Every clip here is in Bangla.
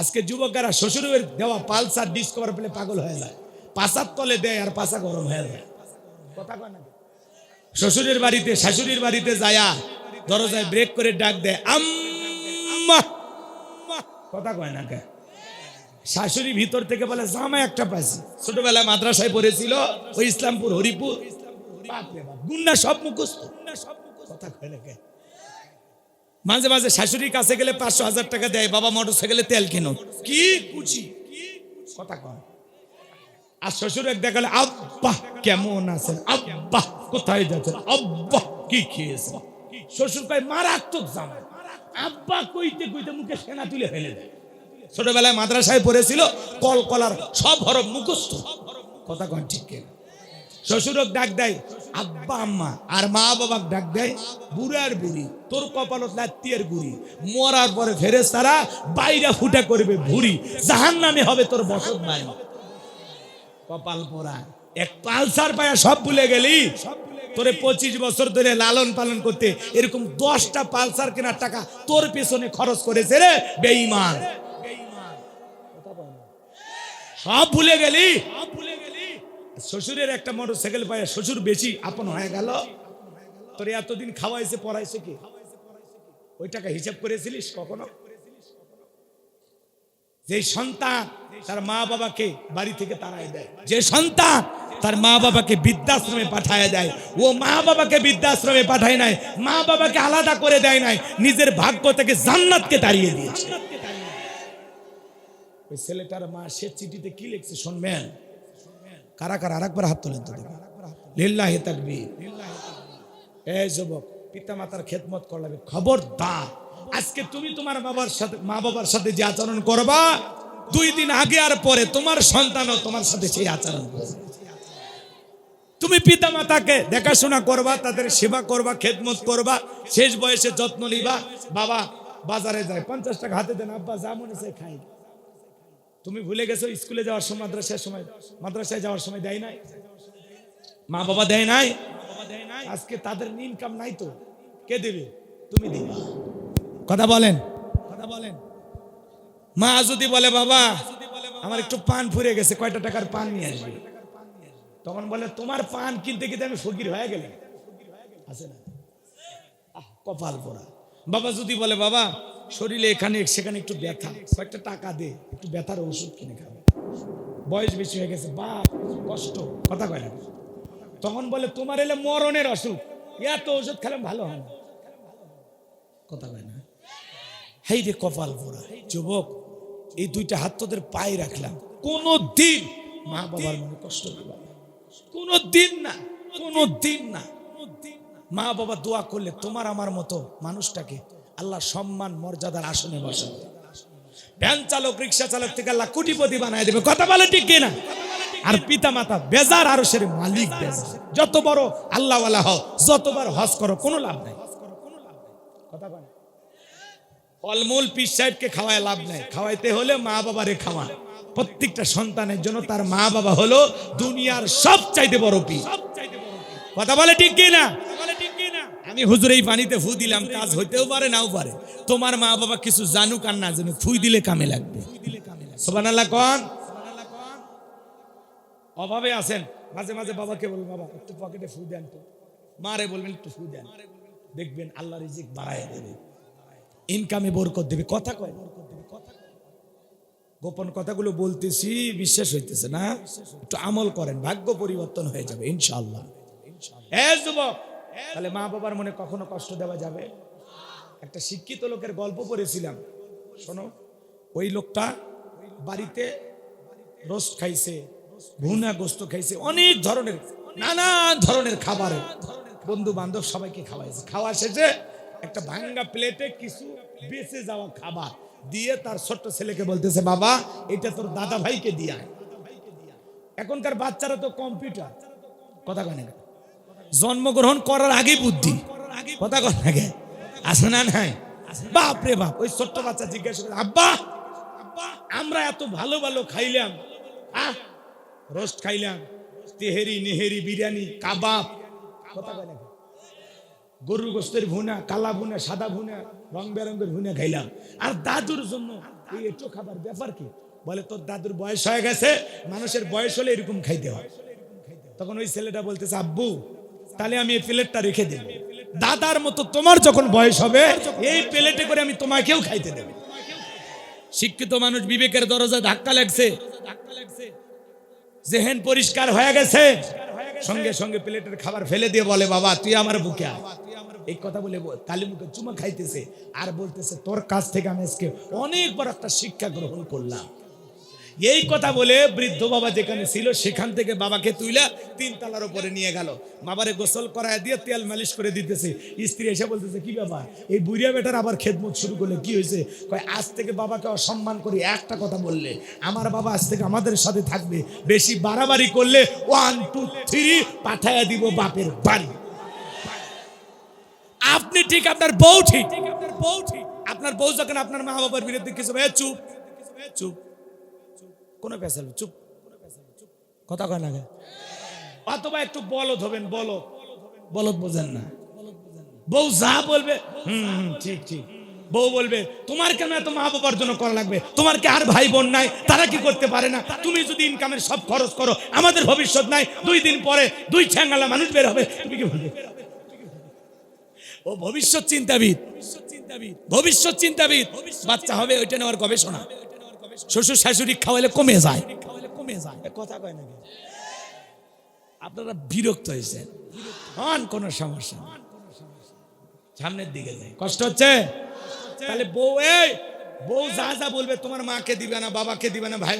আজকে যুবকেরা শ্বশুরের দেওয়া পালসার ডিসকভার পেলে পাগল হয়ে যায়, পাশার তলে দেয় আর পাশা গরম হয়ে যায়। কথা কয় না? শ্বশুরের বাড়িতে শাশুড়ির বাড়িতে যায়া দরজায় ব্রেক করে ডাক দেয় আম্মা, কথা কয় না কে? শাশুড়ি ভিতর থেকে বলে জামা একটা পাইছি, ছোটবেলায় মাদ্রাসায় পড়েছিল ওই ইসলামপুর হরিপুর, গুন্ডা সব মুখস্থ। কথা কয় না কে? মাঝে মাঝে শাশুড়ির কাছে গেলে 500,000 টাকা দেয়, বাবা মোটরসাইকেলে তেল কেনো, কি কুচি কথা কয়। আর শ্বশুর এক দেখালে আব্বা কেমন আছেন, আব্বা কোথায় যাচ্ছেন, আব্বা কি খেয়েছেন। শ্বশুর কয় মারাত্মক জামা, আব্বা কইতে কইতে মুখে সেনা তুলে ফেলে দেয়। ছোটবেলায় মাদ্রাসায় পড়েছিল, কলকলার সব হরফ মুখস্থ। কথা কন ঠিক কিনা? শ্বশুরক ডাক দেয় আব্বা আম্মা, আর মা বাবাকে ডাক দেয় বুড়ার বুড়ি, তোর কপালত লাত্তির বুড়ি, মরার পরে ফেরেশতারা বাইরা ফুটা করবে ভুড়ি, জাহান্নামে হবে তোর বসত বাড়ি। কপাল পোড়া, এক পালসার পায়া সব ভুলে গেলি। তোরে 25 বছর ধরে লালন পালন করতে এরকম 10টা পালসার কেনার টাকা তোর পেছনে খরচ করেছে রে বেঈমান। সব ভুলে গেলি। শ্বশুরের একটা মোটরসাইকেল পায়, শ্বশুর বেশি আপন হয়ে গেল। তোর এতদিন খাওয়াইছে পড়াইছে কি? ওই টাকা হিসাব করেছিলিস কখনো? যে সন্তান তার মা বাবাকে বাড়ি থেকে তাড়ায় দেয়, যে সন্তান তার মা বাবাকে বৃদ্ধাশ্রমে পাঠায় দেয়, ও মা বাবাকে বৃদ্ধাশ্রমে পাঠায় নাই, মা বাবাকে আলাদা করে দেয় নাই, নিজের ভাগ্য থেকে জান্নাতকে তাড়িয়ে দিয়েছে। ওই ছেলেটার মা সে চিঠিতে কি লিখছে শুনবেন? কারা কারা আরেকবার হাত তোলেন তো দেখুন। লিল্লাহি তাকবীর। এই যুবক, পিতা মাতার খেদমত করবে, খবরদার আজকে তুমি তোমার মা বাবার সাথে যে আচরণ করবা, 2 দিন আগে আর পরে তোমার সন্তানও তোমার সাথে সেই আচরণ করবে। তুমি পিতা মাতাকে দেখাশোনা করবা, তাদের সেবা করবা, খেদমত করবা, শেষ বয়সে যত্ন নিবা। বাবা বাজারে যায় 50 টাকা হাতে দেন, আব্বা যা মনে চায় খাই। তুমি ভুলে গেছো স্কুলে যাওয়ার সময়, মাদ্রাসায় যাওয়ার সময় দেয় নাই? মা বাবা দেয় নাই? আজকে তাদের ইনকাম নাই তো কে দেবে? তুমি দিবা। কথা বলেন, কথা বলেন। মা যদি বলে বাবা আমার একটু পান ফুরিয়ে গেছে, কয়টা টাকার পান নিয়ে আসবে? তখন বলে তোমার পান কিনতে কিনতে আমি ফকির হয়ে গেলাম। আছে না? কপাল পোড়া। বাবা যদি বলে বাবা শরীরে এখানে সেখানে একটু ব্যথা, কয়েকটা টাকা দে, একটু ব্যথার ওষুধ কিনে খাবে, বয়স বেশি হয়ে গেছে, বাপ কষ্ট। কথা কয় না? তখন বলে তোমার এলে মরণের অসুখ, এত ওষুধ খেলে ভালো হয় না। কথা কয় না? হেই রে কপাল পোড়া যুবক, এই 2টা হাত তোদের পায়ে রাখলাম, কোনো দিন মা বাবার মনে কষ্ট দিবা না, কোনো দিন না, কোনো দিন না। মা বাবা দোয়া করলে তোমার আমার মতো মানুষটাকে আল্লাহ সম্মান মর্যাদার আসনে বসাবে। ভ্যান চালক রিক্সা চালক থেকে আল্লাহ কোটিপতি বানায় দেবে। কথা বলে ঠিক কিনা? আর পিতা মাতা বেজার আরশের মালিক বেজার। যত বড় আল্লাহওয়ালা হও, যতবার হজ করো, কোনো লাভ নাই। কথা বলে ফলমূল পীর সাহেবকে খাওয়ায় লাভ নাই, খাওয়াইতে হলে মা বাবারে খাওয়া। প্রত্যেকটা সন্তানের জন্য তার মা বাবা হলো দুনিয়ার সবচাইতে বড় পীর। কথা বলে ঠিক কিনা? আমি হুজুর এই পানিতে ফু দিলাম, কাজ হইতেও পারে নাও পারে। তোমার মা বাবা কিছু জানুক আর না জানুক, ফুই দিলে কামে লাগবে। সুবহানাল্লাহ কোন? অভাবে আছেন, মাঝে মাঝে বাবাকে বলবেন বাবা একটু পকেটে ফু দেন তো, মারে বলবেন একটু ফু দেন, দেখবেন আল্লাহ রিজিক বাড়ায় দেবে, ইনকামে বরকত দেবে। কথা কয়? গোপন কথাগুলো বলতেছি, বিশ্বাস হইতেছে না? একটু আমল করেন, ভাগ্য পরিবর্তন হয়ে যাবে ইনশাআল্লাহ। যুবক, তাহলে মা বাবার মনে কখনো কষ্ট দেওয়া যাবে? একটা শিক্ষিত লোকের গল্প পড়েছিলাম, শোনো। ওই লোকটা বাড়িতে রোস্ট খাইছে, ভুনা গোস্ত খাইছে, অনেক ধরনের নানান ধরনের খাবার, বন্ধু বান্ধব সবাইকে খাওয়াইছে। খাওয়া শেষে একটা ভাঙ্গা প্লেটে কিছু বেঁচে যাওয়া খাবার দিয়ে তার ছোট্ট ছেলেকে বলতেছে বাবা এটা তোর দাদা ভাইকে দিয়ে আয়। এখনকার বাচ্চারা তো কম্পিউটার। কথা কয় না? জন্মগ্রহণ করার আগে বুদ্ধি। কথা কয় না? আসে না? নাই? বাপ রে বাপ, ওই ছোট্ট বাচ্চা জিজ্ঞাসা করে আব্বা আমরা এত ভালো ভালো খাইলাম, রোস্ট খাইলাম, তেহেরি নেহেরি বিরিয়ানি কাবাব, কথা কয় না? গরুর গোস্তের ভুনা, কালা ভুনা, সাদা ভুনা, রং বেরঙের ভুনা খাইলাম। আর দাদুর জন্য এই একটু খাবার ব্যাপার কি? বলে তোর দাদুর বয়স হয়ে গেছে, মানুষের বয়স হলে এরকম খাইতে হয়। তখন ওই ছেলেটা বলতেছে, আব্বু তাহলে আমি এই প্লেটটা রেখে দেব, দাদার মতো তোমার যখন বয়স হবে এই প্লেটে করে আমি তোমাকেও খাইতে দেব। শিক্ষিত মানুষ, বিবেকের দরজায় ধাক্কা লাগছে, জেহেন পরিষ্কার হয়ে গেছে, সঙ্গে সঙ্গে প্লেটের খাবার ফেলে দিয়ে বলে, বাবা তুই আমার বুকে আয়। এই কথা বলে কালী মুখে চুমা খাইতেছে আর বলতেছে, তোর কাছ থেকে আমি আজকে অনেক বড় একটা শিক্ষা গ্রহণ করলাম। এই কথা বলে বৃদ্ধ বাবা যেখানে ছিল সেখান থেকে বাবাকে তুইলা 3 তলার উপরে নিয়ে গেল। বাবারে গোসল করায় দিয়ে তেল মালিশ করে দিতেছে। স্ত্রী এসে বলতেছে, কি ব্যাপার এই বুড়িয়া বেটার আবার খেদমত শুরু করলে, কি হয়েছে? কয় আজ থেকে বাবাকে অসম্মান করি, একটা কথা বললে আমার বাবা আজ থেকে আমাদের সাথে থাকবে, বেশি বাড়াবাড়ি করলে 1 2 3 পাঠাইয়া দিব বাপের বাড়ি। আপনি ঠিক, আপনার বউ ঠিক, আপনার বউ যখন আপনার মা বাবার বিরুদ্ধে কিছু চুপ চুপ কোনো পেশাল চুপ, কথা কয় না, অথবা একটু বলদ হবেন, বলদ বোঝেন না। বউ যা বলবে ঠিক ঠিক, বউ বলবে তোমার কেন এত মা বাবার জন্য করা লাগবে, তোমার কি আর ভাই বোন নাই, তারা কি করতে পারে না? তুমি যদি ইনকামের সব খরচ করো, আমাদের ভবিষ্যৎ নাই, 2 দিন পরে 2 ঠ্যাঙ্গালা মানুষ বের হবে, তুমি কি বলবে? ও ভবিষ্যৎ চিন্তাবিদ, ভবিষ্যৎ চিন্তাবিদ, বাচ্চা হবে ওইটা নেওয়ার গবেষণা। শ্বশুর শাশুড়ি খাওয়ালে কমে যায়, কথা কয় নাকি? আপনারা বিরক্ত হয়েছেন, কোন সমস্যা, সামনের দিকে যায়, কষ্ট হচ্ছে। তাহলে বউ যা যা বলবে, তোমার মাকে দিবে না, বাবাকে দিবে না, ভাই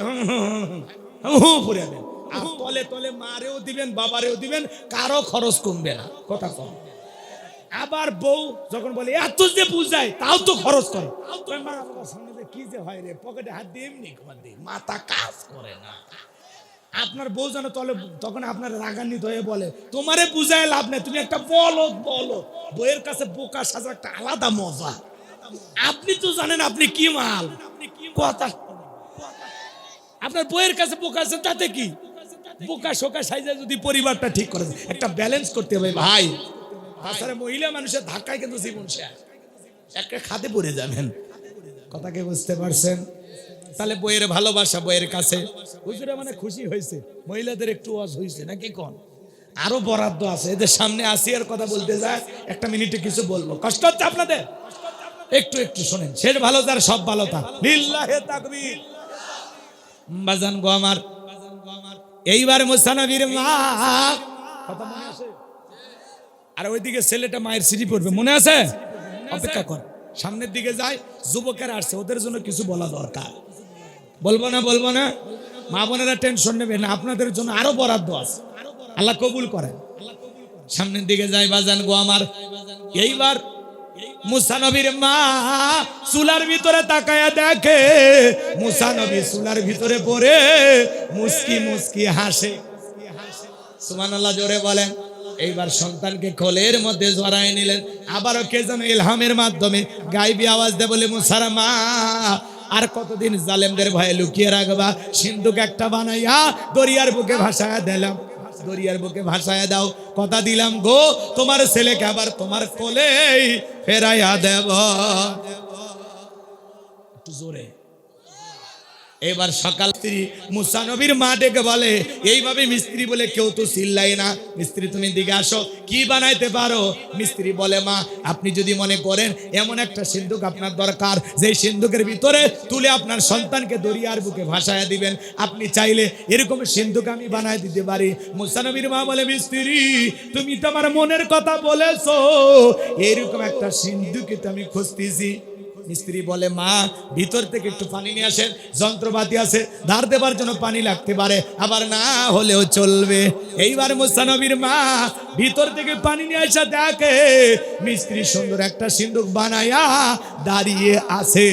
পুরে দেন, আর তলে তলে মারেও দিবেন, বাবারেও দিবেন, কারো খরচ কমবে না, কথা কম। আবার বউ যখন বলে এত যে বুঝায় তাও তো খরচ করে, কি যে হয় রে, পকেটে হাত দিয়ে এমনি মাথা কাজ করে না। আপনার বউ যেন তখন আপনার রাগান্বিত হয়ে বলে, তোমারে বুঝায় লাভ নেই, তুমি একটা বলদ। বইয়ের কাছে বোকা সাজা একটা আলাদা মজা। আপনি তো জানেন আপনি কি মাল, কথা আপনার বইয়ের কাছে বোকা আছে, তাতে কি? বোকা শোকা সাইজে যদি পরিবারটা ঠিক করে, একটা ব্যালেন্স করতে হবে ভাই। তাছাড়া মহিলা মানুষের ধাক্কায় কিন্তু জীবন শেষ, একটা খাতে পড়ে যাবেন, কথাকে বুঝতে পারছেন? তাহলে বইয়ের ভালোবাসা বইয়ের কাছে, হুজুরে মানে খুশি হয়েছে, মহিলাদের একটু ওয়াজ হয়েছে নাকি? কোন আরো বরাদ্দ আছে, এদের সামনে আসিয়ার কথা বলতে যায়, 1 মিনিটে কিছু বলবো, কষ্ট হচ্ছে আপনাদের? একটু শোনেন, শেষ ভালো তার সব ভালো তার, লিল্লাহে তাকবীর। বাজান গো আমার, এইবার মুসা নবীর মা, কথা মনে আছে? আর ওইদিকে ছেলেটা মায়ের সিঁড়ি পড়বে, মনে আছে? অপেক্ষা কর, সামনের দিকে যায়, যুবকেরা আসছে, ওদের জন্য কিছু বলা দরকার। বলবো না, মা বোনেরা টেনশন নেবে না, আপনাদের জন্য আরো বরাদ্দ আছে, আল্লাহ কবুল করেন। সামনের দিকে যায় বাজান গো আমার, এইবার মুসা নবীর মা চুলার ভিতরে তাকায়া দেখে, মুসা নবী চুলার ভিতরে পড়ে মুস্কি হাসে। সুবহানাল্লাহ, জোরে বলেন। এইবার সন্তানকে কোলের মধ্যে জড়ায় নিলেন, আবারও কে যেন ইলহামের মাধ্যমে গাইবি আওয়াজ দেয়, বলে মুসার মা আর কতদিন জালেমদের ভয়ে লুকিয়ে রাখবা, সিন্ধুক একটা বানাইয়া দরিয়ার বুকে ভাসায়া দিলাম, দরিয়ার বুকে ভাসায়া দাও, কথা দিলাম গো তোমার ছেলেকে আবার তোমার কোলে ফেরাইয়া দেব। একটু জোরে। এবার সকাল স্ত্রী মুসা নবীর মা ডেকে বলে, এইভাবে মিস্ত্রি বলে কেউ তো চিল্লাই না, মিস্ত্রি তুমি দিকে আসো, কি বানাইতে পারো? মিস্ত্রি বলে, মা আপনি যদি মনে করেন এমন একটা সিন্ধুক আপনার দরকার, যেই সিন্ধুকের ভিতরে তুলে আপনার সন্তানকে দরিয়ার বুকে ভাসায়া দিবেন, আপনি চাইলে এরকম সিন্ধুক আমি বানাই দিতে পারি। মুসা নবীর মা বলে, মিস্ত্রি তুমি তো আমার মনের কথা বলেছো, এরকম একটা সিন্ধুকে তো আমি খুঁজতেছি। মিস্ত্রি বলে, মা ভিতর থেকে একটু পানি নিয়ে আসেন, যন্ত্রপাতি আছে, ধার দেবার জন্য পানি লাগতে পারে, আবার না হলেও চলবে। এইবার মুসা নবীর মা ভিতর থেকে পানি নিয়ে আসা দেখে মিস্ত্রি সুন্দর একটা সিন্ধুক বানায়া দাঁড়িয়ে আছে।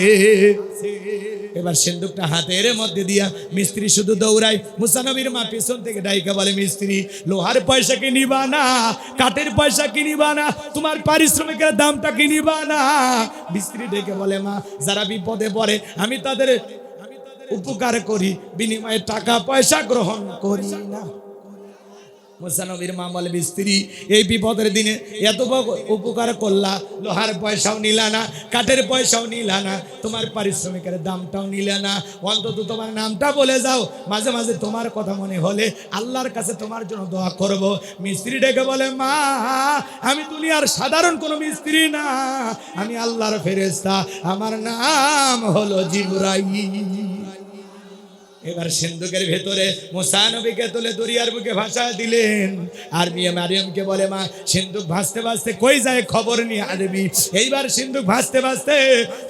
এবার সিন্ধুকটা হাতের মধ্যে দিয়া মিস্ত্রি শুধু দৌড়ায়, মুসা নবীর মা পেছন থেকে ডাইকা বলে, মিস্ত্রি লোহার পয়সা কি নিবা না, কাঠের পয়সা কি নিবা না, তোমার পারিশ্রমিকের দামটা কি নিবা না? মিস্ত্রি ডেকে বলে, মা যারা বিপদে পড়ে আমি তাদের উপকার করি, বিনিময়ে টাকা পয়সা গ্রহণ করি না। মুসা নবীর মা বলে, স্ত্রী এই বিপদের দিনে এত উপকার করলা, লোহার পয়সাও নিলা না, কাঠের পয়সাও নিলা না, তোমার পারিশ্রমিকের দামটাও নিলে না, অন্তত তোমার নামটা বলে যাও, মাঝে মাঝে তোমার কথা মনে হলে আল্লাহর কাছে তোমার জন্য দোয়া করব। মিস্ত্রি ডেকে বলে, মা আমি দুনিয়ার সাধারণ কোনো মিস্ত্রি না, আমি আল্লাহর ফেরেশতা, আমার নাম হলো জিবরাইল। এবার সিন্ধুকের ভেতরে মুসা নবীকে তুলে দরিয়ার বুকে ভাসা দিলেন। আর মেয়ে মারিয়ামকে বলে, মা সিন্ধুক ভাসতে ভাসতে কই যায় খবর নিয়ে আসবি। এইবার সিন্ধুক ভাসতে ভাসতে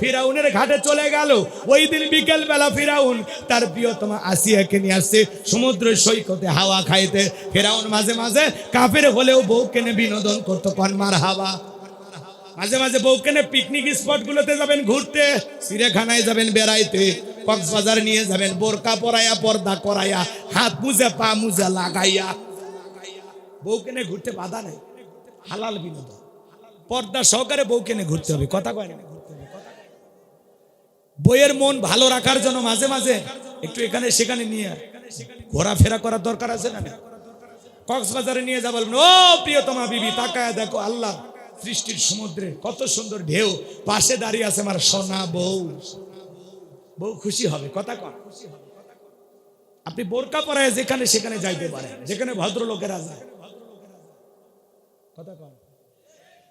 ফিরাউনের ঘাটে চলে গেল। ওই দিন বিকেল বেলা ফিরাউন তার প্রিয়তমা আসিয়াকে নিয়ে আসছে সমুদ্র সৈকতে হাওয়া খাইতে। ফিরাউন মাঝে মাঝে কাফের হলেও বউকে নিয়ে বিনোদন করতো, কোন মার হাওয়া। মাঝে মাঝে বউকে নিয়ে পিকনিক স্পটগুলোতে যাবেন ঘুরতে, চিড়িয়াখানায় যাবেন বেড়াইতে, কক্সবাজার নিয়ে যাবেন বোরকা পরাইয়া, পর্দা করাইয়া, হাত মুজে পা মুজে লাগাইয়া। বউকে নিয়ে ঘুরতে বাধা নাই, হালাল বিনোদন, পর্দা সহকারে বউকে নিয়ে ঘুরতে হবে। কথা কয় না? বইয়ের মন ভালো রাখার জন্য মাঝে মাঝে একটু এখানে সেখানে নিয়ে ঘোরাফেরা করার দরকার আছে না? কক্সবাজারে নিয়ে যা বলবেন, ও প্রিয়তমা বিবি তাকায় দেখো আল্লাহ সৃষ্টির সমুদ্রে কত সুন্দর ঢেউ, পাশে দাঁড়িয়ে আছে আমার সোনা বউ। বউ খুশি হবে। কথা কন? আপনি বোরকা পরায় যেখানে সেখানে যাইতে পারেন, যেখানে ভদ্রলোকেরা যায়। কথা কন?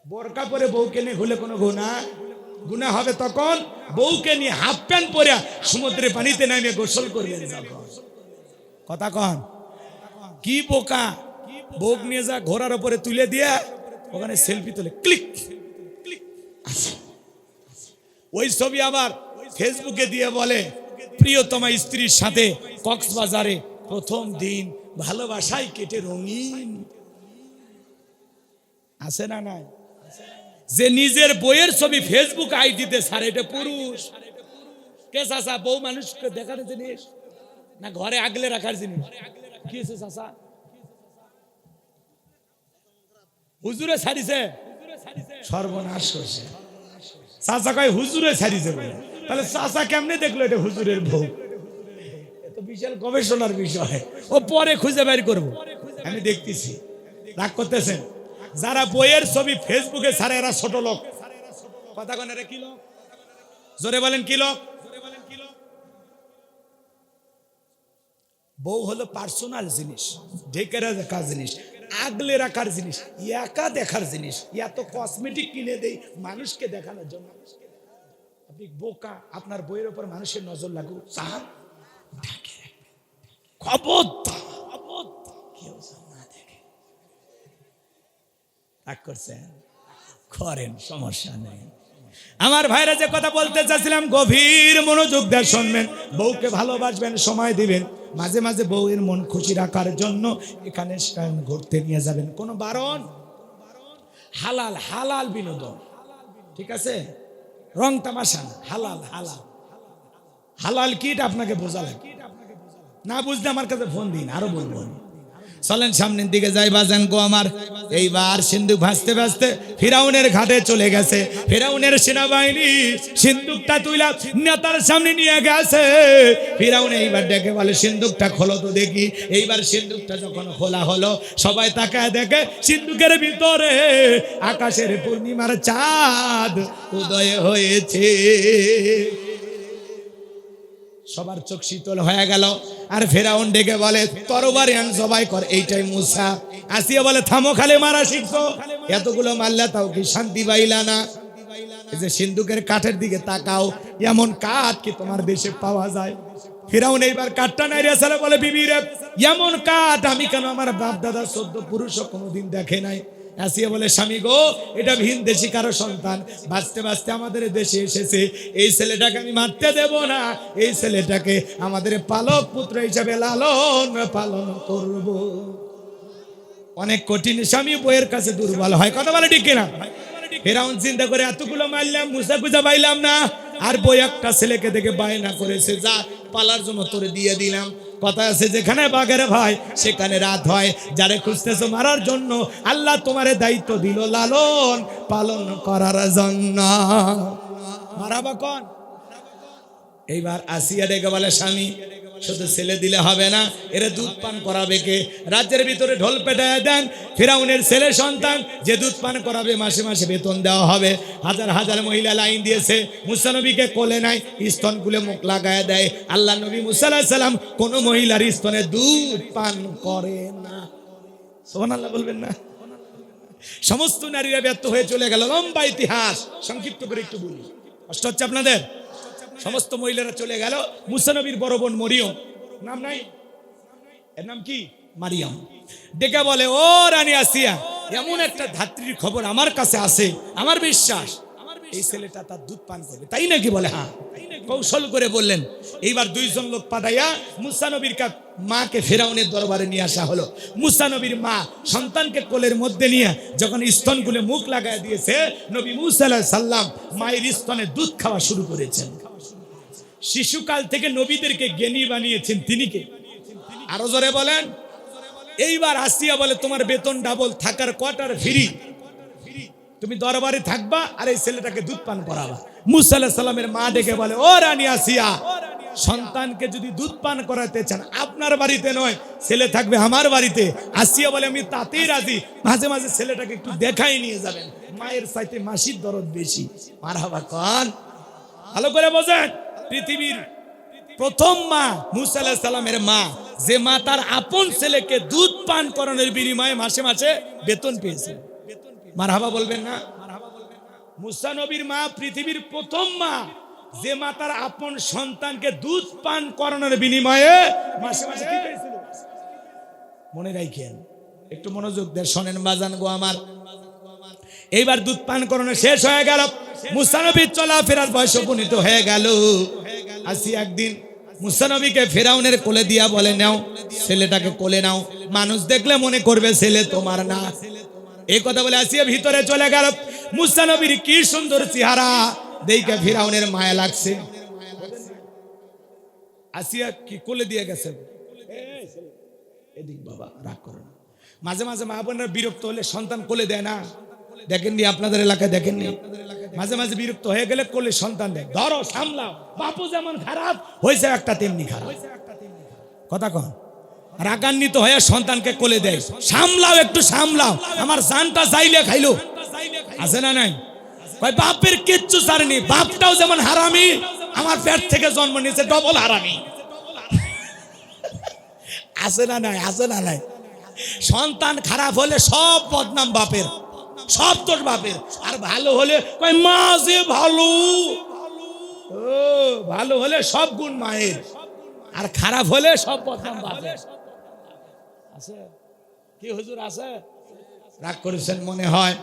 বোরকা পরে বউকে নিয়ে ঘুরলে কোনো গুনাহ হবে তখন বউকে নিয়ে হাফ প্যান্ট পরে সমুদ্রে পানিতে নামে গোসল করবেন যখন। কথা কন? কি বোকা, বউ নিয়ে যা ঘোড়ার উপরে তুলে দিয়ে ওখানে সেলফি তোলে, ক্লিক ক্লিক। ওই ছবি আবার ফেসবুকে দিয়ে বলে, প্রিয়তমা স্ত্রীর সাথে কক্সবাজারে প্রথম দিন ভালোবাসায় কেটে রঙিন। আছে না? নাই? যে নিজের বইয়ের ছবি ফেসবুক আইডিতে ছাড়ে, এটা পুরুষ। কে চাচা, বউ মানুষকে দেখার জিনিস না ঘরে আগলে রাখার জিনিস? কি আছে চাচা? হুজুরে ছাড়িছে, সর্বনাশ করছে। চাচা কয় হুজুরে ছাড়িছে বলে, তাহলে চাচা কেমনে দেখলো এটা হুজুরের বউ? এত বিশাল গবেষণার বিষয়, ও পরে খুঁজে বের করবো, আমি দেখতেছি। রাগ করতেছেন? যারা বইয়ের ছবি ফেসবুকে ছাড়ে এরা ছোট লোক। কথা কন? এরা কি লোক? জোরে বলেন কি লোক? বউ হলো পার্সোনাল জিনিস, ঢেকে রাখার জিনিস, আগলে রাখার জিনিস, একা দেখার জিনিস। এত কসমেটিক কিনে দেই মানুষকে দেখানোর জন্য। আপনি বোকা, আপনার বইয়ের উপর মানুষের নজর লাগুক, খবরদার কেউ না দেখে। রাগ করছেন? করেন, সমস্যা নেই। আমার ভাইরা যে কথা বলতে চাচ্ছিলাম, গভীর মনোযোগ দিয়ে শুনবেন। বউকে ভালোবাসবেন, সময় দিবেন। মাঝে মাঝে বউয়ের মন খুশি রাখার জন্য এখানে ঘুরতে নিয়ে যাবেন, কোনো বারণ। হালাল হালাল বিনোদন, ঠিক আছে? রং তামাশা না, হালাল হালাল। হালাল কিটা আপনাকে বোঝালে, না বুঝলে আমার কাছে ফোন দিন, আরো বলবো। চলেন সামনের দিকে যাই বাজান গো আমার। এইবার সিন্ধুক ভাসতে ভাসতে ফিরাউনের ঘাটে চলে গেছে। ফিরাউনের সেনাবাহিনী সিন্ধুকটা তুইলা নেতার সামনে নিয়ে গেছে। ফিরাউন এইবার ডেকে বলে, সিন্ধুকটা খোলো তো দেখি। এইবার সিন্ধুকটা যখন খোলা হলো, সবাই তাকায় দেখে সিন্ধুকের ভিতরে আকাশের পূর্ণিমার চাঁদ উদয় হয়েছে। সবার চোখ শীতল হয়ে গেল। আর ফেরাউন ডেকে বলে, তরবারি আন, জবাই কর। এইটাই মুসা। আসিয়া বলে, থামো, খালি মারা শিখছো, এতগুলো মারলা তাও কি শান্তি পাইলা না? এই যে সিন্ধুকের কাঠের দিকে তাকাও, এমন কাঠ কি তোমার দেশে পাওয়া যায়? ফিরাউন এইবার কাঠটা নাইরা সালে বলে, বিবি রে, এমন কাঠ আমি কেন আমার বাপ দাদা 14 পুরুষও কোনোদিন দেখে নাই। আসিয়া বলে, স্বামী গো, এটা ভিন দেশি কারো সন্তান, বাঁচতে বাঁচতে আমাদের দেশে এসেছে। এই ছেলেটাকে আমি মারতে দেব না, এই ছেলেটাকে আমাদের পালক পুত্র হিসাবে লালন পালন করব। অনেক কঠিন স্বামী বইয়ের কাছে দুর্বল হয়। কথা বলে ঠিক কিনা? ফিরাউন চিন্তা করে, এতগুলো মারলাম, মুসা খুঁজে পাইলাম না, আর বই একটা ছেলেকে দেখে বায়না করেছে, যা পালার জন্য তোরে দিয়ে দিলাম। কথা আছে, যেখানে বাঘের ভাই সেখানে রাত হয়। যারে খুঁজতেছো মারার জন্য, আল্লাহ তোমারে দায়িত্ব দিল লালন পালন করার জন্য। মারাবা কোন? এইবার আসিয়া ডেকে বলে, স্বামী শুধু ছেলে দিলে হবে না, এরা দুধ পান করাবে কে? রাজ্যের ভিতরে ঢোল পেটায় দেন, ফিরাউনের ছেলে সন্তান যে দুধ পান করাবে মাসে মাসে বেতন দেওয়া হবে। হাজার হাজার মহিলা লাইন দিয়েছে, মুসা নবীকে কোলে নাই, স্তন খুলে মুখ লাগায় দেয়। আল্লাহ নবী মুসা আলাইহিস সালাম কোন মহিলার স্তনে দুধ পান করে না। সুবহানাল্লাহ বলবেন না? সমস্ত নারীরা ব্যর্থ হয়ে চলে গেল। লম্বা ইতিহাস, সংক্ষিপ্ত করে একটু বলি, কষ্ট হচ্ছে আপনাদের। সমস্ত মহিলারা চলে গেল। মুসা নবীর বড় বোন মরিয়ম, নাম নাই, এর নাম কি? মারিয়াম। ডেকে বলে, ও রানী আসিয়া, এমন একটা ধাত্রীর খবর আমার কাছে আছে, আমার বিশ্বাস এই ছেলেটা তার দুধ পান করবে। তাই নাকি? বলে হ্যাঁ। কৌশল করে বললেন। এইবার দুইজন লোক পাঠাইয়া মুসা নবীর মাকে ফিরাউনের দরবারে নিয়ে আসা হলো। মুসা নবীর মা সন্তানকে কোলের মধ্যে নিয়ে যখন স্তন খুলে মুখ লাগায় দিয়েছে, নবী মুসা আলাইহিস সালাম মায়ের স্তনে দুধ খাওয়া শুরু করেছেন। শিশুকাল থেকে নবীদেরকে জ্ঞানী বানিয়েছেন তিনি কে? আরো জোরে বলেন। এইবার আসিয়া বলে, তোমার বেতন ডাবল, থাকার কোয়ার্টার ফ্রি, তুমি দরবারে থাকবা আর এই ছেলেটাকে দুধ পান করাবা। মুসা আলাইহিস সালামের মা ডেকে বলে, ও রানী আসিয়া, সন্তানকে যদি দুধ পান করাতে চান আপনার বাড়িতে নয়, ছেলে থাকবে আমার বাড়িতে। আসিয়া বলে, আমি তাতেই রাজি, মাঝে মাঝে ছেলেটাকে একটু দেখাই নিয়ে যাবেন, মায়ের চাইতে মাসির দরদ বেশি। মারহাবা কন, ভালো করে বোঝেন। পৃথিবীর প্রথম মা মুসা আলাইহিস সালামের মা, যে মা তার আপন ছেলেকে দুধ পান করানোর বিনিময়ে মাসে মাসে বেতন পেয়েছে। মারহাবা বলবেন না? মুসা নবীর মা পৃথিবীর প্রথম মা, যে মা তার আপন সন্তানকে দুধ পান করানোর বিনিময়ে মাসে মাসে কি পেয়েছিল? মনে রাখেন, একটু মনোযোগ দিয়ে শোনেন বাজান গো আমার। এইবার দুধ পান করানো শেষ হয়ে গেল, মুসা নবীর চলাফেরার বয়স উপনীত হয়ে গেল। আসি একদিন মুসা নবীকে ফিরাউনের কোলে দিয়া বলে, নাও ছেলেটাকে কোলে নাও, মানুষ দেখলে মনে করবে ছেলে তোমার না। এই কথা বলে আসিয়া ভিতরে চলে গেল। মুসা নবীর কি সুন্দর চেহারা দেখে ফিরাউনের মায়া লাগছে। আসিয়া কি কোলে দিয়ে গেছে, এদিক বাবা রাগ করো না। মাঝে মাঝে মা বোনেরা বিরক্ত হলে সন্তান কোলে দেয় না, দেখেননি আপনাদের এলাকায়? দেখেননি? মাঝে মাঝে বিরক্ত হয়ে গেলে কোলে সন্তান দেয়, ধরো সামলাও। বাপু যেমন খারাপ হয়েছে একটা তেমনি খারাপ, কথা কন। রাগান্বিত হয়ে সন্তানকে কোলে দেয়, সামলাও, একটু সামলাও, আমার জানটা চাইলে খাইলো। আছে না নাই? বাপের কিচ্ছু ছাড়েনি, বাপটাও যেমন হারামি, আমার পেট থেকে জন্ম নিয়েছে ডবল হারামি। আছে না নাই? আছে না নাই? সন্তান খারাপ হলে সব বদনাম বাপের, সব তোর বাপের। আর ভালো হলে মা যে ভালো, ও ভালো হলে সব গুণ মায়ের, আর খারাপ হলে সব বদনাম বাপের। আছে কি হুজুর? আছে? রাগ করেছেন মনে হয়,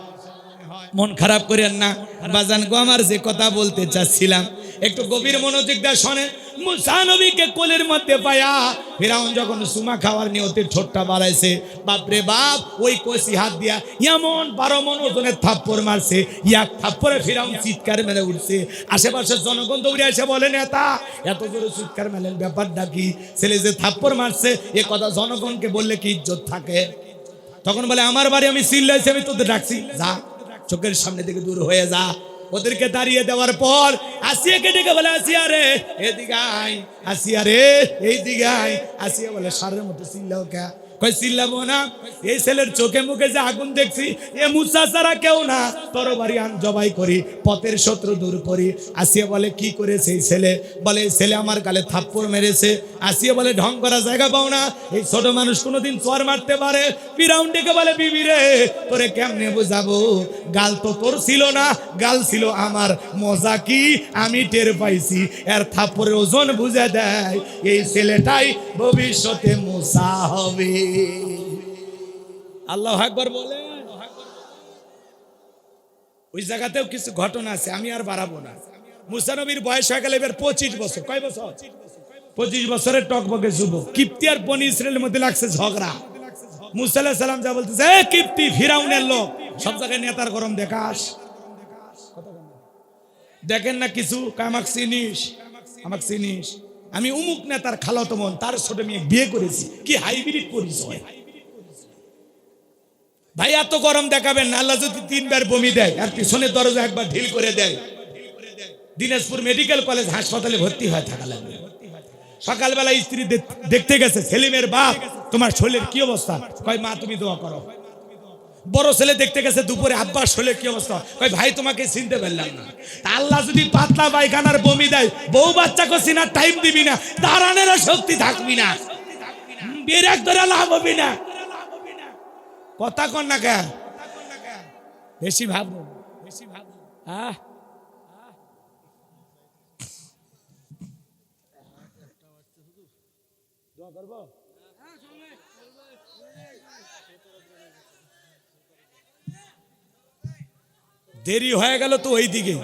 মন খারাপ করেন না বাজান গো। আমার যে কথা বলতে চাচ্ছিলাম একটু গভীর মনোযোগ দিয়ে শোনেন। মুসা নবীকে কোলের মধ্যে পায়া ফিরাউন যখন সুমা খাওয়ার নিয়তে ঠোঁটটা বাড়াইছে, বাপরে বাপ, ওই কষি হাত দিয়া এমন 12 মণ ওজনের থাপ্পড় মারছে, এক থাপ্পড়ে ফিরাউন চিৎকার মেরে উঠছে। আশেপাশের জনগণ দৌড়ে এসে বলে, নেতা এত জোরে চিৎকার মেলেন, ব্যাপারটা কি? ছেলে যে থাপ্পড় মারছে এ কথা জনগণকে বললে কি ইজ্জত থাকে? তখন বলে, আমার বাড়ি আমি চিল্লাইছি, আমি তোদের ডাকছি, যা চোখের সামনে থেকে দূর হয়ে যা। ওদেরকে দাঁড়িয়ে দেওয়ার পর আসিয়াকে ডেকে বলে, আসিয়া রে এদিকে আয়, আসিয়া রে এইদিকে আয়। আসিয়া বলে, সারের মতো চিল্লাও কে? কই চিল্লাবো না, এই ছেলের চোখে মুখে যে আগুন দেখছি, এ মুসা ছাড়া কেউ না, তরবারি আন জবাই করি, পথের শত্রু দূর করি। আসিয়া বলে, কি করেছে এই ছেলে? বলে, এই ছেলে আমার গালে থাপ্পড় মেরেছে। আসিয়া বলে, ঢং করা জায়গা পাও না, এই ছোট মানুষ কোনোদিন চর মারতে পারে? ফিরাউন ডেকে বলে, বিবি রে তোরে কেমনে বুঝাবো, গাল তো তোর ছিল না, গাল ছিল আমার। মজা কি আমি টের পাইছি, এর থাপ্পড়ের ওজন বুঝে দেয় এই ছেলেটাই ভবিষ্যতে মুসা হবে। আল্লাহু আকবার বলে। ওই জায়গাতেও কিছু ঘটনা আছে, আমি আর বাড়াবো না। মুসা নবীর বয়স হয়ে গেল এবার 25 বছর। কয় বছর? 25 বছরের টকবকে যুবক। কিপ্তি আর বনি ইসরায়েলের মধ্যে লাগছে ঝগড়া। মুসা আলাইহিস সালাম যা বলতেছে, এ কিপ্তি ফিরাউনের লোক, সব জায়গায় নেতার গরম দেখাস, দেখেন না কিছু, আমাকে চিনিস, আমাকে চিনিস, আমি উমুক নেতার খালাতো বোন, তার ছোট মেয়ে বিয়ে করেছি, কি হাইব্রিড পরিচয়। ভাই এত গরম দেখাবেন না, আল্লাহ যদি 3 বার বমি দেয় আর পিছনের দরজা একবার ঢিল করে দেয়, দিনাজপুর মেডিকেল কলেজ হাসপাতালে ভর্তি হয়ে থাকা লাগবে। সকালবেলা স্ত্রী দেখতে গেছে, সেলিমের বাপ তোমার শরীরের কি অবস্থা? কয় মা তুমি দোয়া করো। বড় ছেলে দেখতে গেছে দুপুরে, আব্বার শরীরের কি অবস্থা? কয় ভাই তোমাকে চিনতে পারলাম না। তা আল্লাহ যদি পাতলা পায়খানার বমি দেয়, বউ বাচ্চাকে চিনার টাইম দিবি না, দাঁড়ানোর শক্তি থাকবি না, বেরেক ধরে লাভ হবি না। কথা কন না কেন? বেশি ভাবো, বেশি ভাবো। হ্যাঁ দেরি হয়ে গেল তো ওইদিকে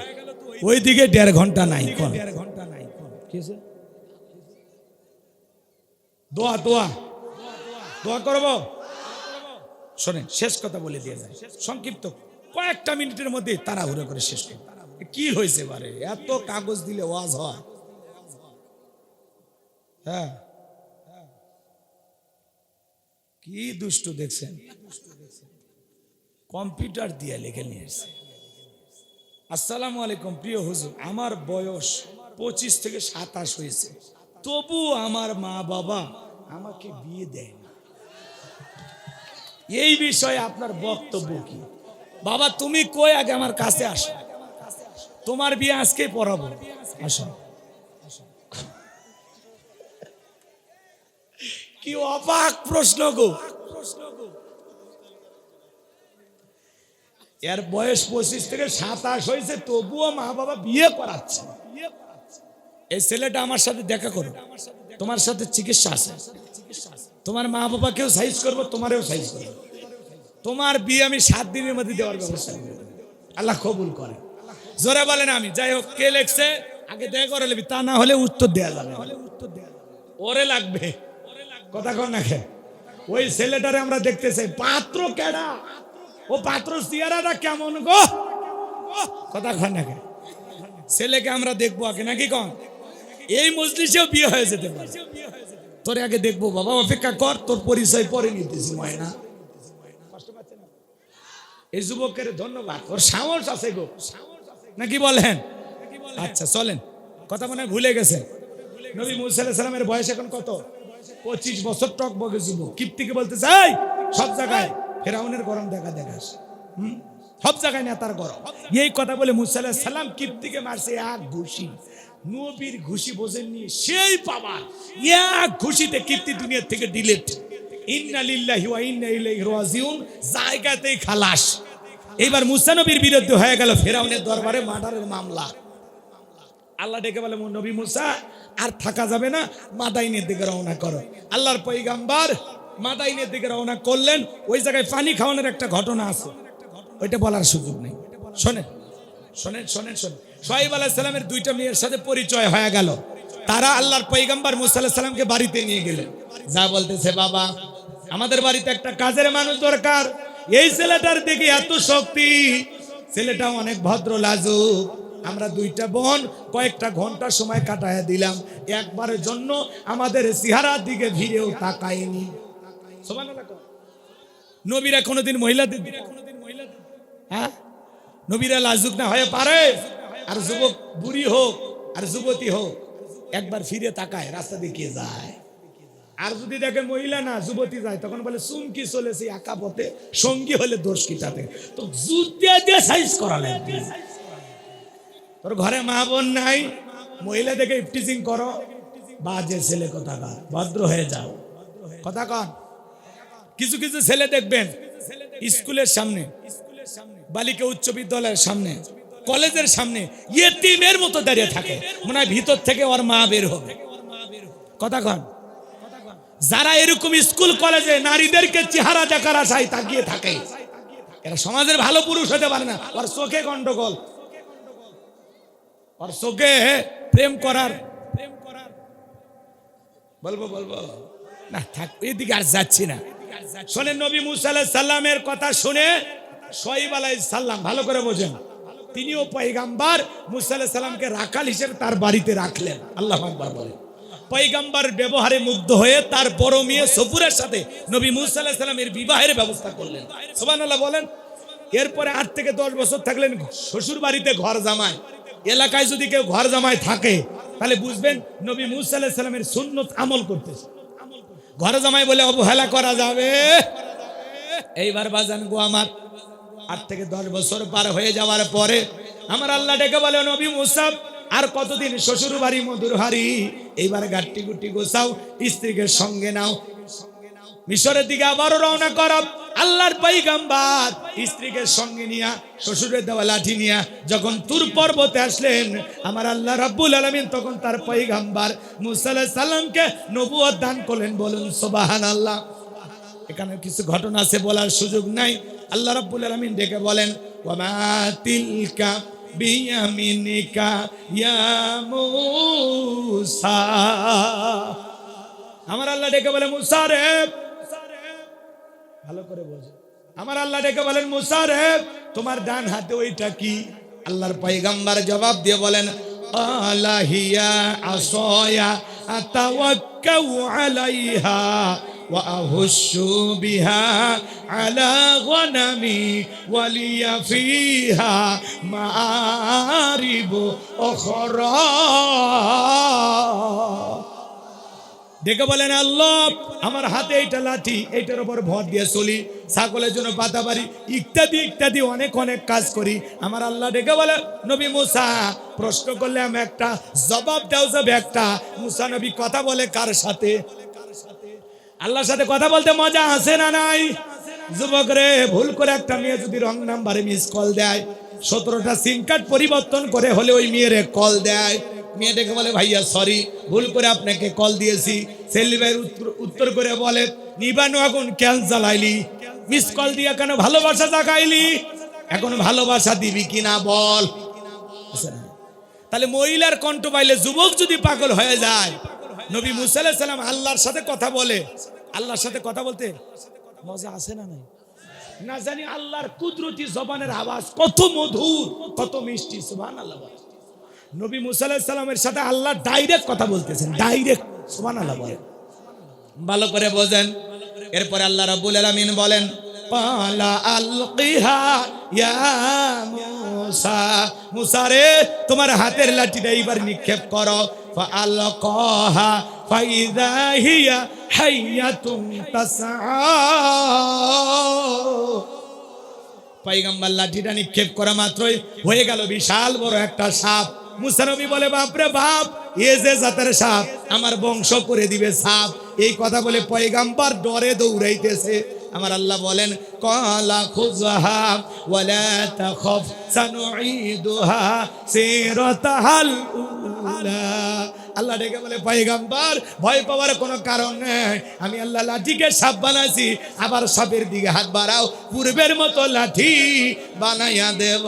1.5 ঘন্টা নাই। দোয়া দোয়া দোয়া করবো। শোনেন, শেষ কথা বলে দিয়ে যায়, সংক্ষিপ্ত কয়েকটা মিনিটের মধ্যে তাড়াহুড়ো করে শেষ করব। কি হয়েছে বারে, এত কাগজ দিলে ওয়াজ হয়? হ্যাঁ, কি দুষ্টু দেখছেন, কম্পিউটার দিয়ে লিখে নিয়ে এসেছে। আসসালামু আলাইকুম প্রিয় হুজুর, আমার বয়স 25 থেকে 27 হয়েছে, তবু আমার মা বাবা আমাকে বিয়ে দেয় না। এই বিষয়ে আপনার বক্তব্য কি? বাবা তুমি কই, আগে আমার কাছে আসো, তোমার বিয়ে আজকে পড়াবো, আসো। কি অবাক প্রশ্ন গো। এর বয়স 25 থেকে 27 হয়েছে, তবুও মা বাবা বিয়ে করাচ্ছে। এই ছেলেটা আমার সাথে দেখা করো, তোমার সাথে চিকিৎসা আছে, তোমার মা বাবাকেও সাইজ করবো, তোমারও সাইজ করবো, তোমার বিয়ে আমি 7 দিনের মধ্যে দেওয়ার ব্যবস্থা করবো, আল্লাহ কবুল করে। জোরে বলেন আমি। যাই হোক, কে লেখছে আগে দেখা করে নেবি, তা না হলে উত্তর দেওয়া যাবে, ওরে লাগবে। কথা কন না খে, ওই ছেলেটারে আমরা দেখতে চাই। পাত্র কেডা, ও পাত্র চেহারাটা কেমন গো? কথা কন না খে, ছেলেকে আমরা দেখবো আগে নাকি কন? এই মজলিসেও বিয়ে হয়ে যেতে পারে, তোরে আগে দেখবো বাবা, অপেক্ষা কর, তোর পরিচয় পরে নিতেছি। ময়না এই যুবকের ধন্যবাদ, ওর সাহস আছে গো, নাকি বলেন? আচ্ছা চলেন, কথা মনে ভুলে গেছেন। নবী মুসা আলাইহিস সালামের বয়স এখন কত? 25 বছর। টক বগে যুবক কিপ্তিকে বলতে চাই, সব জায়গায় ফেরাউনের গরম দেখা দেখাস, সব জায়গায় নেতার গরম। এই কথা বলে মুসা আলাইহিস সালাম কিপ্তিকে মারছে এক ঘুষি। নবীর ঘুষি বোঝেননি, সেই পাওয়ার, এক ঘুষিতে কিপ্তি দুনিয়া থেকে ডিলিট। ইন্না লিল্লাহি ওয়া ইন্না ইলাইহি রাজিউন, জায়গাতেই খালাস। এইবার মুসা নবীর বিরুদ্ধে হয়ে গেল ফেরাউনের দরবারে মার্ডারের মামলা। আল্লাহ ডেকে বলে, নবী মুসা আর থাকা যাবে না, মাদাইনের দিকে রওনা করো। আল্লাহর পয়গাম্বার মাদাইনের দিকে রওনা করলেন। ওই জায়গায় পানি খাওয়ানোর একটা ঘটনা আছে, ওইটা বলার সুযোগ নেই। শোনেন শোনেন শোনেন শোনেন। শুআয়ব আলাইহিস সালামের 2টা মেয়ের সাথে পরিচয় হয়ে গেল। তারা আল্লাহর পয়গাম্বার মুসা আলাইহিস সালামকে বাড়িতে নিয়ে গেলেন। যা বলতেছে, বাবা আমাদের বাড়িতে একটা কাজের মানুষ দরকার। এই ছেলেটার দিকে এত শক্তি, ছেলেটা অনেক ভদ্র লাজুক। আমরা 2টা বোন কয়েকটা ঘন্টা সময় কাটায় দিলাম, একবারের জন্য আমাদের চেহারার দিকে ভিড়েও তাকায়নি। সুবহানাল্লাহ। নবীরা কোনোদিন মহিলাদের, হ্যাঁ নবীরা লাজুক না হয়ে পারে? আর যুবক বুড়ি হোক আর যুবতী হোক, একবার ফিরে তাকায়, রাস্তা দিকে যায়। আর যদি দেখে মহিলা না যুবতী যায়, তখন বলে চুমকি চলেছে একা পথে, সঙ্গী হলে দোষ কি তাতে? তো জুতিয়া দিয়ে সাইজ করা লাগবে। তোর ঘরে মা বোন নাই, মহিলা দেখে ইফটিজিং করো, বাজে ছেলে কোথাকার, ভদ্র হয়ে যাও। কথা কন। কিছু কিছু ছেলে দেখবেন স্কুলের সামনে, বালিকা উচ্চ বিদ্যালয়ের সামনে, কলেজের সামনে ইয়েতিমের মতো দাঁড়িয়ে থাকে, মনে হয় ভিতর থেকে ওর মা বের হবে। কথা কন। যারা এরকম স্কুল কলেজে নারীদেরকে চেহারা দেখার আশায় তাকিয়ে থাকে, এরা সমাজের ভালো পুরুষ হতে পারে না। ওর চোখে গন্ডগোল, ওর চোখে প্রেম করার বলবো না, থাক, এদিকে আর যাচ্ছি না। শোনেন, নবী মুসা আলাইহিস সালামের কথা শুনে শুআয়ব আলাইহিস সালাম, ভালো করে বোঝেন, তিনিও পয়গাম্বার। মুসা আলাইহিস সালামকে রাখাল হিসেবে তার বাড়িতে রাখলেন। আল্লাহু আকবার বলেন। পয়গাম্বার ব্যবহারে মুগ্ধ হয়ে তার বড় মেয়ে সফুরের সাথে নবী মুসা আলাইহিস সালামের বিবাহের ব্যবস্থা করলেন। সুবহানাল্লাহ বলেন। এরপরে 8 থেকে 10 বছর থাকলেন শ্বশুর বাড়িতে ঘর জামাই। এলাকায় যদি কেউ ঘর জামাই থাকে, তাহলে বুঝবেন নবী মুসা আলাইহিস সালামের সুন্নত আমল করতেছে। ঘরে জামাই বলে অবহেলা করা যাবে? এইবার বাজান গো আমার 8 থেকে 10 বছর পার হয়ে যাওয়ার পরে আমার আল্লাহ ডেকে বলে, নবী মুসা আর কতদিন শ্বশুর বাড়ি মধুর হারি, এইবার গাট্টি গুটি গোছাও, স্ত্রীকে সঙ্গে নাও, মিশরের দিকে আবারও রওনা করো। আল্লাহর পয়গম্বর স্ত্রীকে সঙ্গে নিয়া, শ্বশুরের দেওয়া লাঠি নিয়া যখন তুর পর্বতে আসলেন, আমার আল্লাহ রাব্বুল আলামিন তখন তার পয়গম্বর মুসা আলাইহিস সালামকে নবুয়ত দান করলেন। বলুন সুবহানাল্লাহ। এখানে কিছু ঘটনা আছে, বলার সুযোগ নাই। আল্লাহ রাব্বুল আলামিন ডেকে বলেন, ওয়া মা তিলকা বিয়ামিনিকা ইয়া মুসা। আমার আল্লাহ ডেকে বলে, মুসা রে, ভালো করে বোঝো, আমার আল্লাহ ডেকে বলেন, মুসা রে, তোমার ডান হাতে ওইটা কি? আল্লাহর পয়গম্বর জবাব দিয়ে বলেন, আলাহিয়া আসয়া আতাওয়াক্কাউ আলাইহা ওয়া আহুশু বিহা আলা গনামি ওয়ালিয়া ফিহা মাআরিবু উখরা। দেখে বলেন, আল্লাহ আমার হাতে এইটা লাঠি, এইটার উপর ভর দিয়ে চলি, ছাগলের জন্য পাতা পারি, ইত্যাদি ইত্যাদি অনেক অনেক কাজ করি। আমার আল্লাহ ডেকে বলে, নবী মুসা প্রশ্ন করলে আমি একটা, জবাব দাও যাবে একটা। মুসা নবী কথা বলে কার সাথে? আল্লাহর সাথে কথা বলতে মজা আছে না নাই? যুবক রে, ভুল করে একটা মেয়ে যদি রং নাম্বারে মিস কল দেয়, 17টা সিম কার্ড পরিবর্তন করে হলে ওই মেয়েরে কল দেয়, মেয়ে ডেকে বলে, ভাইয়া সরি, ভুল করে আপনাকে কল দিয়েছি। সেলিম ভাই উত্তর করে বলে, নিবানু আগুন কেন জ্বালাইলি? মিস কল দিয়া কেন ভালোবাসা জাগাইলি? এখন ভালোবাসা দিবি কিনা বল। তাহলে মহিলার কণ্ঠ পাইলে যুবক যদি পাগল হয়ে যায়, নবী মুসা আলাইহিস সালাম আল্লাহর সাথে কথা বলে, আল্লাহর সাথে কথা বলতে মজা আছে না নাই? না জানি আল্লাহর কুদরতি জবানের আওয়াজ কত মধুর, কত মিষ্টি। সুবহানাল্লাহ। নবী মুসা আলাইহিস সালামের সাথে আল্লাহ ডাইরেক্ট কথা বলতেছেন, ডাইরেক্ট। সুবহানাল্লাহ বলেন, ভালো করে বোঝেন। এরপরে আল্লাহ রাব্বুল আলামিন বলেন, পালা আলকিহা ইয়া মুসা, মুসা রে তোমার হাতের লাঠিটা এইবার নিক্ষেপ করো। ফাআলকাহা ফাইযা হিয়া হাইয়াতুন তাসআ। পয়গম্বর লাঠিটা নিক্ষেপ করা মাত্রই হয়ে গেল বিশাল বড় একটা সাপ। মুসা নবী বলে, বাপ রে বাপ, এ যে জাতের সাপ, আমার বংশ করে দিবে সাপ। এই কথা বলে পয়গম্বর ডরে দৌড়াইতেছে। আমার আল্লাহ বলেন, ক্বালা খুযহা ওয়ালা তাখাফ সানুঈদুহা সিরাতাহাল উলা। আল্লাহ ডেকে বলে, পয়গম্বর ভয় পাওয়ার কোনো কারণ নেই, আমি আল্লাহ লাঠিকে সাপ বানাইছি, আবার সাপের দিকে হাত বাড়াও, পূর্বের মতো লাঠি বানাইয়া দেব।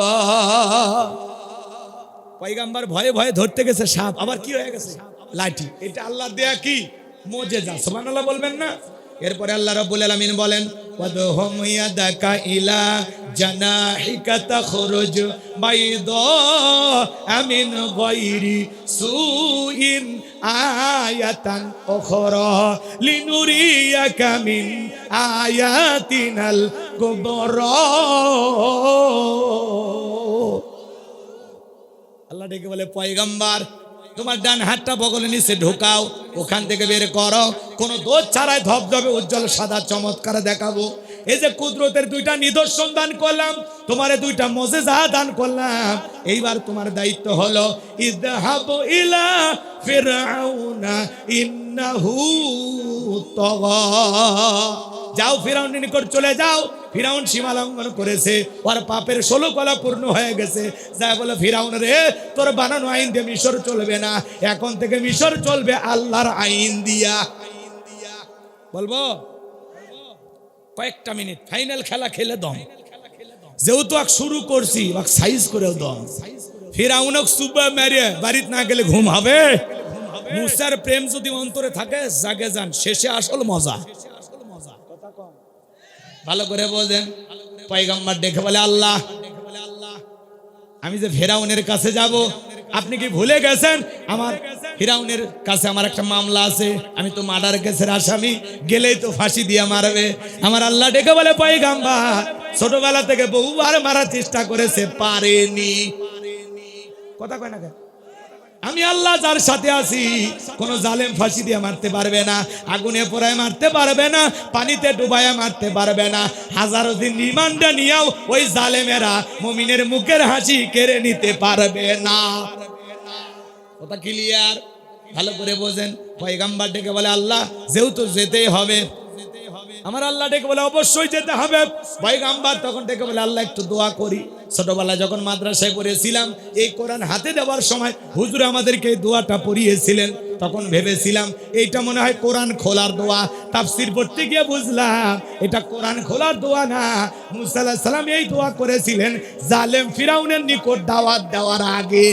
পয়গম্বর ভয়ে ভয়ে ধরতে গেছে সাপ, আবার কি হয়ে গেছে? লাঠি। এটা আল্লাহ দেয়া কি মুজিজা। সুবহানাল্লাহ বলবেন না? এরপরে আল্লাহ রাব্বুল আলামিন বলেন, ওয়াদহুম ইয়াদাকা ইলা জানাহিকা তাখরুজ বাইদা আমিন গায়রি সুইন আয়াতান উখরা লিনুরিয়াকা মিন আয়াতিনাল কুবরা। আল্লাহ ডেকে বলে, পয়গম্বর তোমার ডান হাতটা বগলের নিচে ঢোকাও, ওখান থেকে বের করো, কোনো দোষ ছাড়াই ধবধবে উজ্জ্বল সাদা চমৎকার দেখাবো। এই যে কুদরতের 2টা নিদর্শন দান করলাম, তোমারে 2টা মুজিজা দান করলাম, এইবার তোমার দায়িত্ব হলো ইযহাবু ইলা ফিরআউনা ইন্নাহু তাগা। যাও ফিরাউনের নিকট চলে যাও, ফিরাউন সীমা লঙ্ঘন করেছে, ওর পাপের 16 কলা পূর্ণ হয়ে গেছে। যাই বলে, ফিরাউন রে, তোর বানানো আইন দিয়ে মিশর চলবে না, এখন থেকে মিশর চলবে আল্লাহর আইন দিয়া। বলবো কয়েকটা মিনিট, ফাইনাল খেলা খেলে দম। যেহেতু শুরু করছি, সাইজ করেও দম। ফিরাউনক সুবা মেরে বাড়িতে না গেলে ঘুম হবে? মুসার প্রেম যদি অন্তরে থাকে, জাগে যান, শেষে আসল মজা। ভালো করে বোঝেন। পয়গম্বর দেখে বলে, আল্লাহ আমি যে ফিরাউনের কাছে যাব, আপনি কি ভুলে গেছেন আমার ফিরাউনের কাছে আমার একটা মামলা আছে, আমি তো মার্ডার কেসের আসামি, গেলেই তো ফাঁসি দিয়ে মারবে। আমার আল্লাহ ডেকে বলে, পয়গম্বর ছোটবেলা থেকে বহুবার মারার চেষ্টা করেছে, পারেনি। কথা কয় না কেন? আমি আল্লাহ যার সাথে আছি, কোন জালেম ফাঁসি দিয়ে মারতে পারবে না, আগুনে পোড়ায় মারতে পারবে না, পানিতে ডুবায়া মারতে পারবে না। হাজারো দিন রিমান্ডে নিয়েও ওই জালেমেরা মুমিনের মুখের হাসি কেড়ে নিতে পারবে না। কথা ক্লিয়ার? ভালো করে বোঝেন। পয়গম্বর ডেকে বলে আল্লাহ যেহেতু যেতেই হবে, আমার আল্লাহ ডেকে বলে অবশ্যই যেতে হবে। পয়গম্বর তখন ডেকে বলে আল্লাহ একটু দোয়া করি। ছোটবেলায় যখন মাদ্রাসায় পড়েছিলাম, এই কোরআন হাতে দেওয়ার সময় হুজুর আমাদেরকে এই দোয়াটা পড়িয়েছিলেন। তখন ভেবেছিলাম এইটা মনে হয় কোরআন খোলার দোয়া। তাফসীর পড়তে গিয়ে বুঝলাম এটা কোরআন খোলার দোয়া না। মুসা আলাইহিস সালাম এই দোয়া করেছিলেন জালেম ফিরাউনের নিকট দাওয়াত দেওয়ার আগে।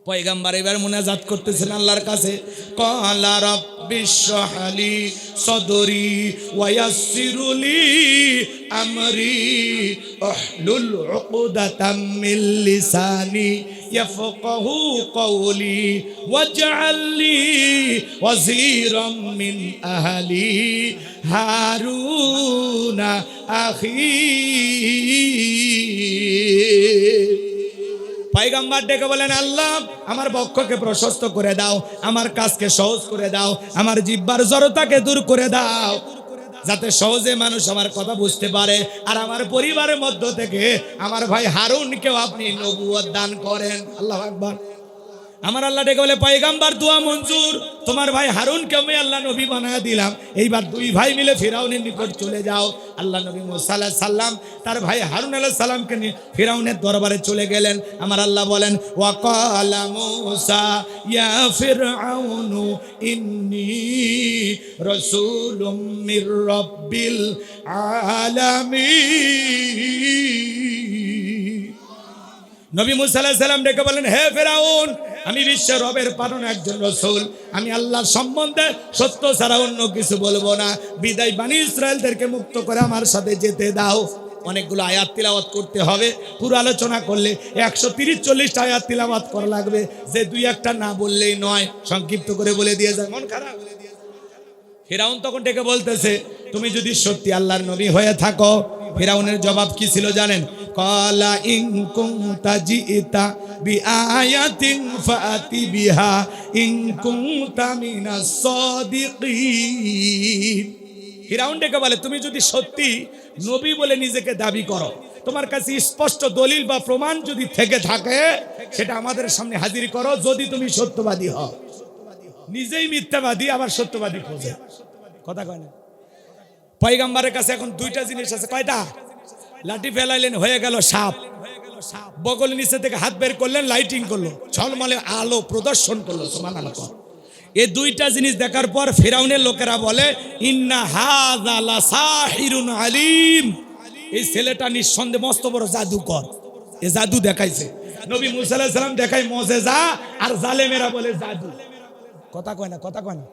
পয়গম্বর এবার মুনাজাত করতেছেন আল্লাহর কাছে, ক্বালা রাব্বিশরাহ লি সাদরি ওয়া ইয়াসসিরলি আমরি উহলুল উকদাতাম মিন লিসানি ইয়াফকাহু কওলি ওয়াজআল লি ওয়াজিরাম মিন আহলি হারুনা আখি। পয়গম্বর ডেকে বলেন আল্লাহ আমার বক্ষকে প্রশস্ত করে দাও, আমার কাজকে সহজ করে দাও, আমার জিহ্বার জড়তাকে দূর করে দাও, যাতে সহজে মানুষ আমার কথা বুঝতে পারে। আর আমার পরিবারের মধ্য থেকে আমার ভাই হারুনকেও আপনি নবুয়ত দান করেন। আল্লাহু আকবার। আমার আল্লাহ ডেকে বলে পয়গম্বর দোয়া মঞ্জুর, তোমার ভাই হারুনকে আমি আল্লাহ নবী বানায় দিলাম। এইবার দুই ভাই মিলে ফিরাউনের নিকট চলে যাও। আল্লাহ নবী মুসা আলাইহিস সালাম তার ভাই হারুন আলাইহিস সালামকে নিয়ে ফিরাউনের দরবারে চলে গেলেন। আমার আল্লাহ বলেন ওয়া ক্বালা মুসা ইয়া ফিরআউনু ইন্নী রাসূলুম মির রাব্বিল আলামিন। নবী মুসা আলাইহিস সালাম ডেকে বলেন হে ফিরাউন, আমি বিশ্বের রবের পাঠানো একজন রাসূল, আমি আল্লাহর সম্বন্ধে সত্য ছাড়া অন্য কিছু বলবো না। বিদায় বনি ইসরায়েলদেরকে মুক্ত করে আমার সাথে যেতে দাও। অনেকগুলো আয়াত তিলাওয়াত করতে হবে। পুরো আলোচনা করলে 130-40টা আয়াত তিলাওয়াত করা লাগবে, যে দুই একটা না বললেই নয়। সংক্ষিপ্ত করে বলে দিয়ে যায়, মন খারাপ। ফিরাউন তখন ডেকে বলতেছে তুমি যদি সত্যি আল্লাহর নবী হয়ে থাকো। ফিরাউনের জবাব কি ছিল জানেন? ক্বালা ইন কুনতা জিইতা বিআয়াতিন ফাতি বিহা ইন কুনতা মিনাস সাদিকিন। ফিরাউন ডেকে বলে তুমি যদি সত্যি নবী বলে নিজেকে দাবি করো, তোমার কাছে স্পষ্ট দলিল বা প্রমাণ যদি থেকে থাকে সেটা আমাদের সামনে হাজির করো, যদি তুমি সত্যবাদী হও। নিজেই মিথ্যাবাদী আবার সত্যবাদী খোঁজে। কথা কয় না? পয়গম্বরের কাছে এখন দুইটা জিনিস আছে। কয়টা? লাঠি ফেলাইলেন, হয়ে গেল সাপ। বগল নিচে থেকে হাত বের করলেন, লাইটিং করলো, ঝলমলে আলো প্রদর্শন করলো। সুবহানাল্লাহ। এই দুইটা জিনিস দেখার পর ফিরাউনের লোকেরা বলে ইন্না হাযা লাসাহিরুন আলিম, এই ছেলেটা নিঃসন্দেহে মস্ত বড় জাদুকর, এ জাদু দেখাইছে। নবী মুসা আলাইহিস সালাম দেখায় মুজিজা, আর জালেমেরা বলে জাদু। কথা কয় না? কথা কয় না?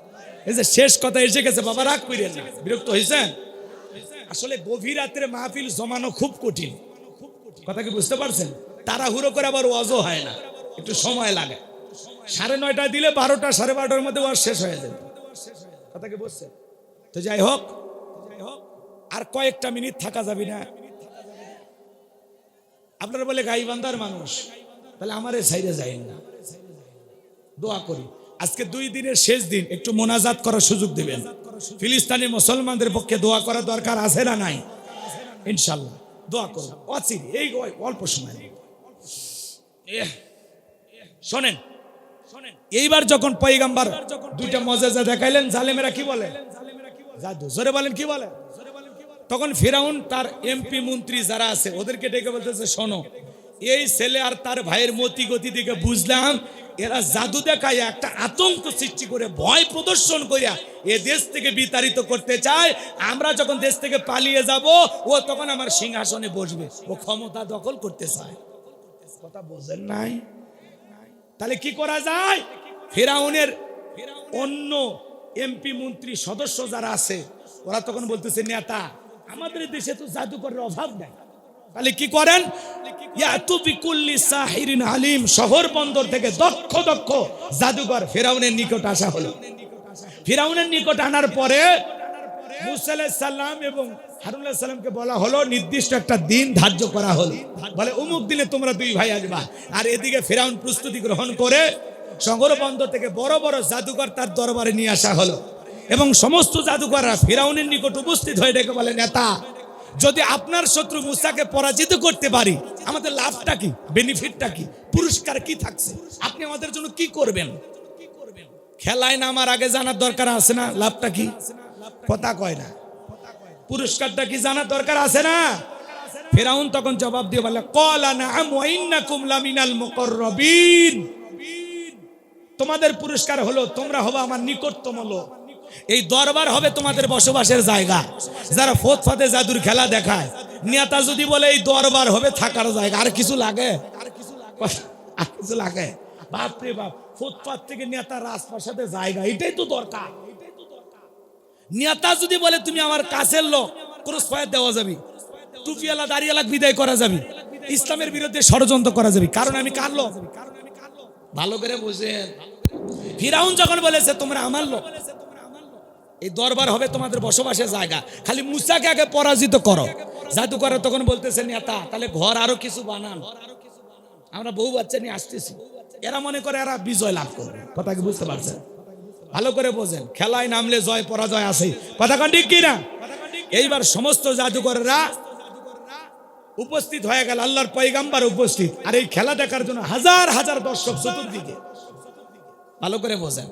এই যে শেষ কথা এসে গেছে, বাবা রাগ কইরেন না, বিরক্ত হইছেন? আসলে গভীর রাত্রে মাহফিল জমানো খুব কঠিন। কথা কি বুঝতে পারছেন? তাড়াহুড়ো করে আবার ওয়াজও হয় না, একটু সময় লাগে। 9:30 দিলে 12টা 12:30টার মধ্যে ওয়াজ শেষ হয়ে যাবে। কথা কি বুঝছেন? তো যাই হোক, আর কয়েকটা মিনিট থাকা যাবে না। আপনারা বলে গাইবান্ধার মানুষ, তাহলে আমারে সাইডে যাইন না। দোয়া করি আজকে 2 দিনের শেষ দিন, একটু মোনাজাত করার সুযোগ দিবেন। ফিলিস্তিনি মুসলমানদের পক্ষে দোয়া করা দরকার আছে না নাই? ইনশাআল্লাহ দোয়া করুন। অচির এই অল্প সময় শোনেন। এইবার যখন পয়গম্বর দুইটা মুজিজা দেখাইলেন, জালেমেরা কি বলে? জাদু। জোরে বলেন কি বলে? তখন ফিরাউন তার এমপি মন্ত্রী যারা আছে ওদেরকে ডেকে বলতেছে শোনো, এই ছেলে আর তার ভাইয়ের মতি গতি দিকে বুঝলাম এরা জাদু দেখায় একটা আতঙ্ক সৃষ্টি করে ভয় প্রদর্শন করিয়া এ দেশ থেকে বিতাড়িত করতে চায়। আমরা যখন দেশ থেকে পালিয়ে যাব ও তখন আমার সিংহাসনে বসবে, ও ক্ষমতা দখল করতে চায়। কথা বোঝেন নাই? তাহলে কি করা যায়? ফিরাউনের অন্য এমপি মন্ত্রী সদস্য যারা আছে ওরা তখন বলতেছে নেতা আমাদের দেশে তো জাদুকরের অভাব নাই, তাহলে কি করেন? ইয়াতু বিকুল্লি সাহিরিন আলিম, শহর বন্দর থেকে দক্ষ দক্ষ জাদুকর ফিরাউনের নিকট আসা হলো। ফিরাউনের নিকট আনার পরে মুসা আলাইহিস সালাম এবং হারুন আলাইহিস সালামকে বলা হলো নির্দিষ্ট একটা দিন ধার্য করা হলো, বলে অমুক দিনে তোমরা দুই ভাই আসবা। আর এদিকে ফেরাউন প্রস্তুতি গ্রহণ করে সগরবন্দর থেকে বড় বড় জাদুকর তার দরবারে নিয়ে আসা হলো এবং সমস্ত জাদুকররা ফেরাউনের নিকট উপস্থিত হয়ে ডেকে বলে, নেতা, যদি আপনার শত্রু মুসাকে পরাজিত করতে পারি আমাদের লাভটা কি, বেনিফিটটা কি, পুরস্কার কি থাকছে, আপনি আমাদের জন্য কি করবেন? খেলায় নামার আগে জানার দরকার আছে না লাভটা কি? কথা কয় না, পুরস্কারটা কি জানার দরকার আছে না? ফেরাউন তখন জবাব দিয়ে বলে, ক্বালা নাআম ওয়া ইন্নাকুম লামিনাল মুকাররাবিন, তোমাদের পুরস্কার হলো তোমরা হবে আমার নিকটতম লোক, এই দরবার হবে তোমাদের বসবাসের জায়গা। যারা ফতফাতে জাদুর খেলা দেখায়, নেতা যদি বলে এই দরবার হবে থাকার জায়গা, আর কিছু লাগে? আর কিছু লাগে? বাপরে বাপ, ফুটপাত থেকে নেতা রাজপ্রাসাদে জায়গা, এটাই তো দরকার। নেতা যদি বলে তুমি আমার কাছের লোক, ক্রস ফায়ার দেওয়া যাবে, টুপিওয়ালা দাড়িওয়ালা বিদায় করা যাবে, ইসলামের বিরুদ্ধে ষড়যন্ত্র করা যাবে, কারণ আমি কার লোক? ভালো করে বুঝেন। ফিরাউন যখন বলেছে তোমরা আমার লোক, এই দরবার হবে তোমাদের বসবাসের জায়গা, খালি মুসাকে আগে পরাজিত করো। জাদুকর তখন বলতেছে, নেতা তাহলে ঘর আরো কিছু বানান, আমরা বউ বাচ্চা নিয়ে আসতেছি। এরা মনে করে এরা বিজয় লাভ করবে, কথা কি বুঝতে পারছেন? ভালো করে বোঝেন, খেলায় নামলে জয় পরাজয় আছে, কথা কোন ঠিক কিনা? এইবার সমস্ত জাদুকররা উপস্থিত হয়ে গেল, আল্লাহর পয়গাম্বার উপস্থিত, আর এই খেলা দেখার জন্য হাজার হাজার দর্শক চতুর্দিকে। ভালো করে বোঝেন।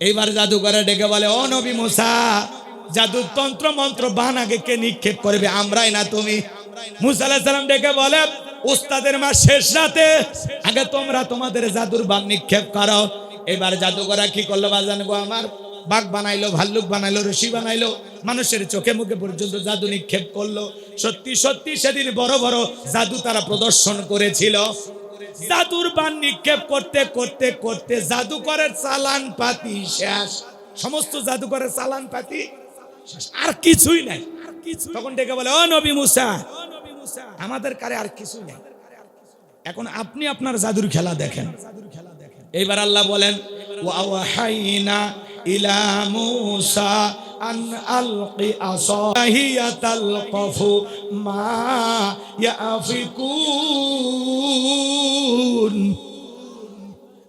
এইবার জাদুকরে ডেকে বলে, ও নবী মুসা, জাদুর তন্ত্র মন্ত্র বান আগে কে নিক্ষেপ করবে, আমরাই না তুমি? মুসা আলাইহিস সালাম ডেকে বলে, উস্তাদের মা শেষ রাতে আগে তোমরা তোমাদের জাদুর বান নিক্ষেপ করো। এবার জাদুকরা কি করলো বাজান গো আমার, বাঘ বানাইলো, ভাল্লুক বানাইলো, রশি বানাইলো, মানুষের চোখে মুখে পর্যন্ত জাদু নিক্ষেপ করলো। সত্যি সত্যি সেদিন বড় বড় জাদু তারা প্রদর্শন করেছিল। জাদুর বান নিক্ষেপ করতে করতে করতে জাদুকরের চালান পাতি শেষ, সমস্ত জাদুকরের চালান পাতি শেষ, আর কিছুই নাই। তখন ডেকে বলে, ও নবী মুসা, আমাদের কারে আর কিছুই নাই, এখন আপনি আপনার জাদুর খেলা দেখেন। এইবার আল্লাহ বলেন, ওয়াহাইনা ইলা মুসা আন আলকি আসাহিয়া তালকাফু মা ইয়াফিকুন।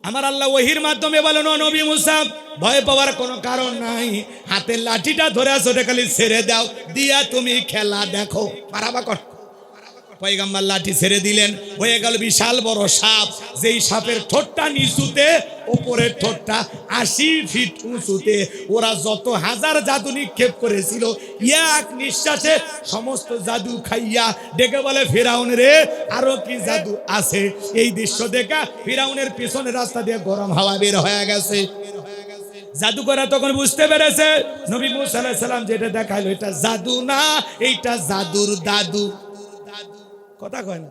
আমার আল্লাহ ওহির মাধ্যমে বলেন, ও নবী মুসা, ভয় পাওয়ার কোনো কারণ নাই, হাতের লাঠিটা ধরে আছো, খালি ছেড়ে দাও, দিয়া তুমি খেলা দেখো। মারাবা কর। পয়গম্বর লাঠি ছেড়ে দিলেন, হয়ে গেল বিশাল বড় সাপ, যেই সাপের ঠোঁটটা নিচুতে, উপরের ঠোঁটটা 80 ফিট উঁচুতে। ওরা যত হাজার জাদু নিক্ষেপ করেছিল, এক নিঃশ্বাসে সমস্ত জাদু খাইয়া ডেকে বলে, ফিরাউন রে, আরো কি জাদু আছে? এই দৃশ্য দেখা ফিরাউনের পিছনের রাস্তা দিয়ে গরম হাওয়া বের হয়ে গেছে। জাদুকররা তখন বুঝতে পেরেছে নবী মুসা আলাইহিস সালাম যেটা দেখাইলো এটা জাদু না, এইটা জাদুর দাদু। কথা কয় না,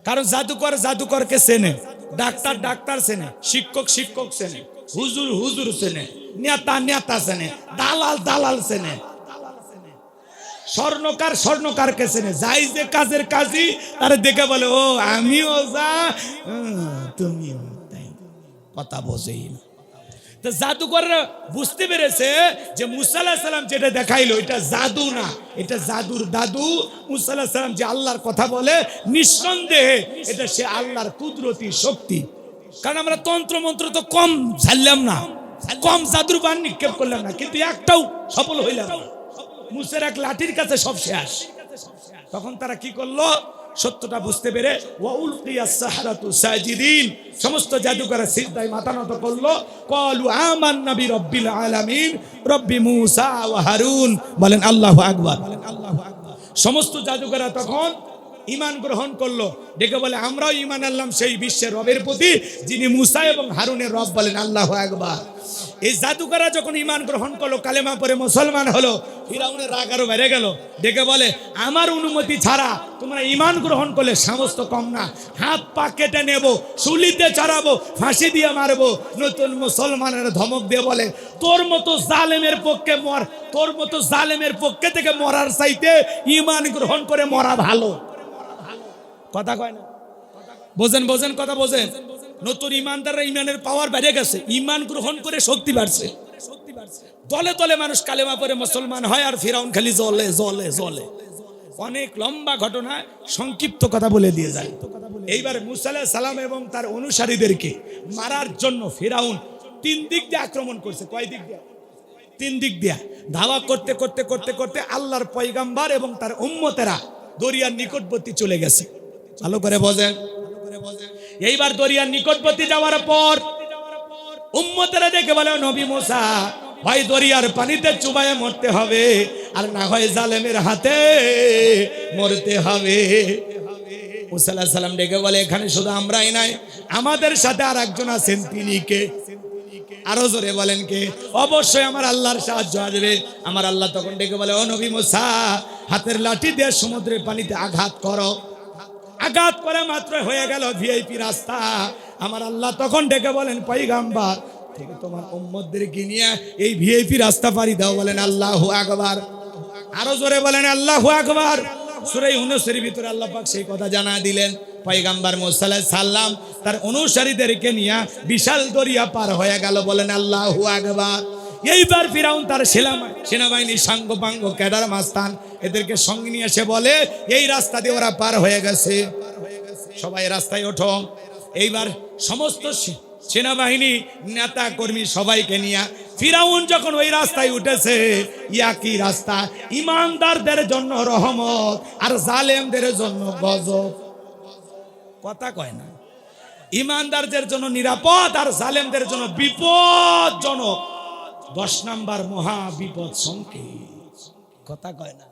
কারণ জাদুকর জাদুকরকে চেনে, ডাক্তার ডাক্তার চেনে, শিক্ষক শিক্ষক চেনে, হুজুর হুজুর চেনে, নেতা নেতা চেনে, দালাল দালাল চেনে, স্বর্ণকার স্বর্ণকারকে চেনে। যাই যে কাজের কাজই তারে দেখে বলে, ও আমিও যা তুমিও তাই, কথা বোঝেই না। তো জাদুকররা বুঝতে পেরেছে যে মুসা আলাইহিস সালাম যেটা দেখাইলো এটা জাদু না, এটা জাদুর দাদু। মুসা আলাইহিস সালাম যে আল্লাহর কথা বলে, নিঃসন্দেহে এটা সে আল্লাহর কুদরতি শক্তি। কারণ আমরা তন্ত্র মন্ত্র তো কম ঝাড়লাম না, কম জাদুর বান নিক্ষেপ করলাম না, কিন্তু একটাও সফল হইলাম না। মুসার এক লাঠির কাছে সব শেষ। তখন তারা কি করলো, সত্যটা বুঝতে পেরে ওয়াউলকিয়াস সাহারাতু সাজিদিন, সমস্ত জাদুকররা সিজদায় মাথা নত করলো। ক্বালু আমান্না বিরাব্বিল আলামিন রব্বি মুসা ওয়া হারুন, বলেন আল্লাহু আকবার। সমস্ত জাদুকররা তখন ঈমান গ্রহণ করলো, ডেকে বলে, আমরাও ঈমান আনলাম সেই বিশ্বের রবের প্রতি যিনি মুসা এবং হারুনের রব, বলেন আল্লাহু আকবার। এই জাদুকররা যখন ঈমান গ্রহণ করলো, কালেমা পড়ে মুসলমান হলো, ফিরাউনের রাগ আরো বেড়ে গেল। ডেকে বলে, আমার অনুমতি ছাড়া তোমরা ঈমান গ্রহণ করলে সামস্ত কম না, হাত পা কেটে নেব, শুলিতে চড়াবো, ফাঁসি দিয়ে মারবো। নতুন মুসলমানের ধমক দিয়ে বলে, তোর মতো জালেমের পক্ষে মর, তোর মতো জালেমের পক্ষে থেকে মরার চাইতে ঈমান গ্রহণ করে মরা ভালো। কথা কয় না, বোঝেন বোঝেন, কথা বোঝেন। নতুন ইমানদাররা ইমানের পাওয়ার বেড়ে গেছে, ইমান গ্রহণ করে শক্তি বাড়ছে। দলে দলে মানুষ কালেমা পড়ে মুসলমান হয়, আর ফিরাউন খালি জ্বলে জ্বলে জ্বলে। অনেক লম্বা ঘটনা, সংক্ষিপ্ত কথা বলে দিয়ে যায়। এইবার মুসা আলাইহিস সালাম এবং তার অনুসারীদেরকে মারার জন্য ফিরাউন 3 দিক দিয়ে আক্রমণ করছে। কয় দিক দিয়ে? 3 দিক দিয়ে ধাওয়া করতে করতে করতে করতে আল্লাহর পয়গাম্বার এবং তার উম্মতেরা দরিয়ার নিকটবর্তী চলে গেছে। ভালো করে বোঝেন। এইবার দরিয়ার নিকটবর্তী যাওয়ার পর উম্মতেরা দেখে বলে, নবী মুসা, হয় দরিয়ার পানিতে চুবায়ে মরতে হবে, আর না হয় জালেমের হাতে মরতে হবে। মুসা আলাইহিস সালাম ডেকে বলে, এখানে শুধু আমরাই নাই, আমাদের সাথে আর একজন আছেন, তিনি কে? আরো জোরে বলেন কে? অবশ্যই আমার আল্লাহর সাহায্য আসবে। আমার আল্লাহ তখন ডেকে বলে, ও নবী মুসা, হাতের লাঠি দিয়ে সমুদ্রের পানিতে আঘাত করো। আঘাত করে মাত্র হয়ে গেল ভিআইপি রাস্তা। আমার আল্লাহ তখন ডেকে বলেন, পয়গাম্বার, থেকে তোমার উম্মতদেরকে নিয়ে এই ভিআইপি রাস্তা পাড়ি দাও। বলেন আল্লাহু আকবার। আরো জোরে বলেন আল্লাহু আকবার। সূরা ইউনূসের ভিতরে আল্লাহ পাক সেই কথা জানা দিলেন। পয়গাম্বার মুসা আলাইহিস সালাম তার অনুসারীদেরকে নিয়ে বিশাল দরিয়া পার হয়ে গেল। বলেন আল্লাহু আকবার। এইবার ফিরাউন তার সেনাবাহিনী সাঙ্গপাঙ্গ ক্যাডার মাস্তান এদেরকে সঙ্গে নিয়ে এসে বলে, এই রাস্তা দিয়ে ওরা পার হয়ে গেছে, সবাই রাস্তায় ওঠো। এইবার সমস্ত সেনাবাহিনী নেতা কর্মী সবাইকে নিয়ে ফিরাউন যখন ওই রাস্তায় উঠেছে, একই রাস্তা, ইমানদারদের জন্য রহমত আর জালেমদের জন্য গজব। কথা কয় না? ইমানদারদের জন্য নিরাপদ আর জালেমদের জন্য বিপদজনক। 10 নাম্বার মহা বিপদ সংকেত। কথা কয় না?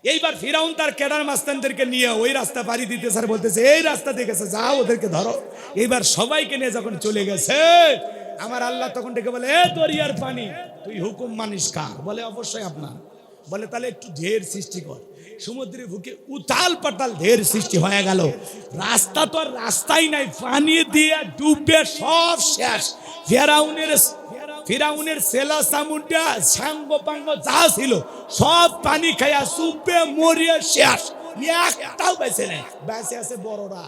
এইবার ফিরাউন তার ক্যাডার মাস্তানদেরকে নিয়ে ওই রাস্তা পাড়ি দিতে স্যার বলতেছে, এই রাস্তা দেখেছে, যাও ওদেরকে ধরো। এইবার সবাইকে নিয়ে যখন চলে গেছে, আমার আল্লাহ তখন ডেকে বলে, এ দরিয়ার পানি, তুই হুকুম মানিস কার? বলে অবশ্যই আপনার। বলে তাহলে একটু ঢের সৃষ্টি কর। সমুদ্রের বুকে উথাল পাতাল ঢের সৃষ্টি হয়ে গেল। রাস্তা তো আর রাস্তাই নাই, পানি দিয়ে ডুবে সব শেষ। ফিরাউনের সেলা সামুন্ডা সাঙ্গপাঙ্গ যা ছিল সব পানি খাইয়া চুপে মরিয়া শেষ। একটাও বেঁচে নেই, বেঁচে আছে বড়রা।